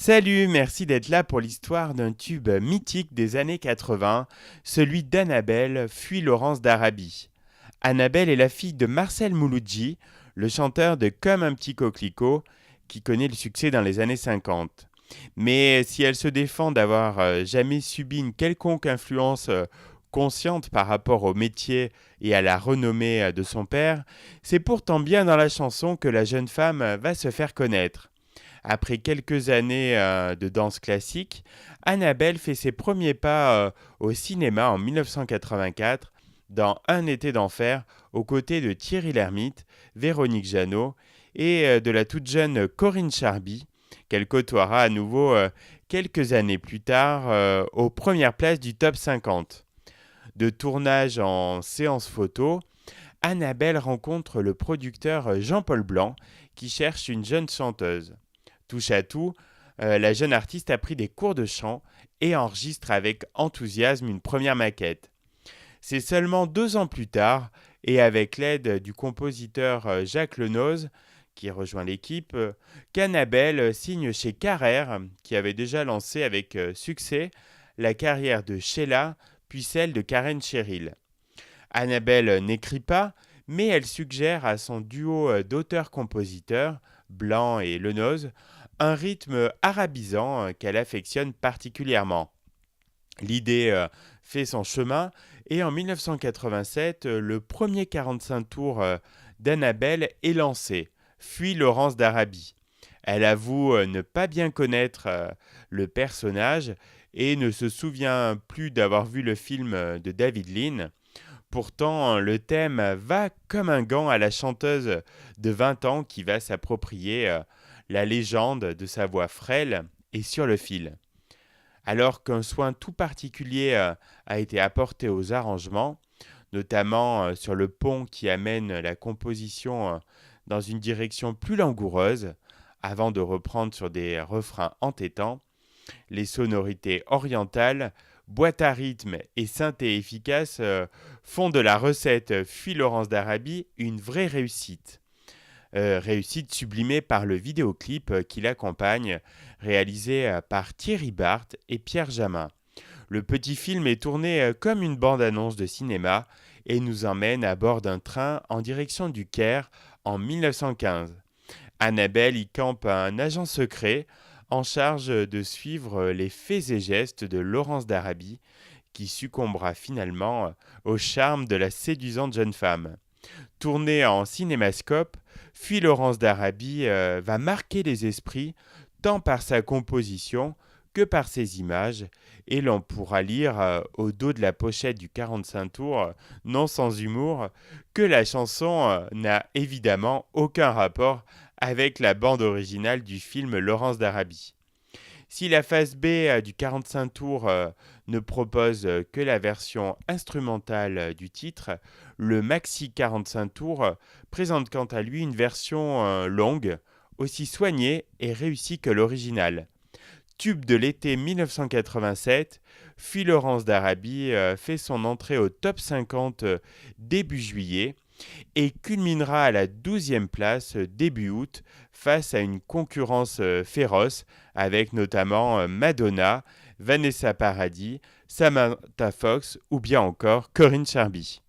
Salut, merci d'être là pour l'histoire d'un tube mythique des années 80, celui d'Annabelle, fuit Laurence d'Arabie. Annabelle est la fille de Marcel Mouloudji, le chanteur de Comme un petit coquelicot, qui connaît le succès dans les années 50. Mais si elle se défend d'avoir jamais subi une quelconque influence consciente par rapport au métier et à la renommée de son père, c'est pourtant bien dans la chanson que la jeune femme va se faire connaître. Après quelques années de danse classique, Annabelle fait ses premiers pas au cinéma en 1984 dans Un été d'enfer aux côtés de Thierry Lhermitte, Véronique Jeannot et de la toute jeune Corinne Charby, qu'elle côtoiera à nouveau quelques années plus tard aux premières places du top 50. De tournage en séance photo, Annabelle rencontre le producteur Jean-Paul Blanc qui cherche une jeune chanteuse. Touche à tout, la jeune artiste a pris des cours de chant et enregistre avec enthousiasme une première maquette. C'est seulement 2 ans plus tard, et avec l'aide du compositeur Jacques Lenoz, qui rejoint l'équipe, qu'Annabelle signe chez Carrère, qui avait déjà lancé avec succès la carrière de Sheila, puis celle de Karen Cheryl. Annabelle n'écrit pas, mais elle suggère à son duo d'auteurs-compositeurs, Blanc et Lenoz, un rythme arabisant qu'elle affectionne particulièrement. L'idée fait son chemin et en 1987, le premier 45 tours d'Annabelle est lancé, Fuit Laurence d'Arabie. Elle avoue ne pas bien connaître le personnage et ne se souvient plus d'avoir vu le film de David Lean. Pourtant, le thème va comme un gant à la chanteuse de 20 ans qui va s'approprier la légende de sa voix frêle et sur le fil. Alors qu'un soin tout particulier a été apporté aux arrangements, notamment sur le pont qui amène la composition dans une direction plus langoureuse, avant de reprendre sur des refrains entêtants, les sonorités orientales, boîte à rythme et synthé efficace font de la recette Fuit Laurence d'Arabie une vraie réussite. Réussite sublimée par le vidéoclip qui l'accompagne, réalisé par Thierry Barthes et Pierre Jamin. Le petit film est tourné comme une bande-annonce de cinéma et nous emmène à bord d'un train en direction du Caire en 1915. Annabelle y campe un agent secret en charge de suivre les faits et gestes de Laurence d'Arabie, qui succombera finalement au charme de la séduisante jeune femme. Tourné en cinémascope, Fuit Laurence d'Arabie va marquer les esprits tant par sa composition que par ses images, et l'on pourra lire au dos de la pochette du 45 tours, non sans humour, que la chanson n'a évidemment aucun rapport avec la bande originale du film Laurence d'Arabie. Si la phase B du 45 tours ne propose que la version instrumentale du titre, le maxi 45 tours présente quant à lui une version longue, aussi soignée et réussie que l'original. Tube de l'été 1987, Fuit Laurence d'Arabie fait son entrée au top 50 début juillet et culminera à la 12e place début août face à une concurrence féroce avec notamment Madonna, Vanessa Paradis, Samantha Fox ou bien encore Corinne Charby.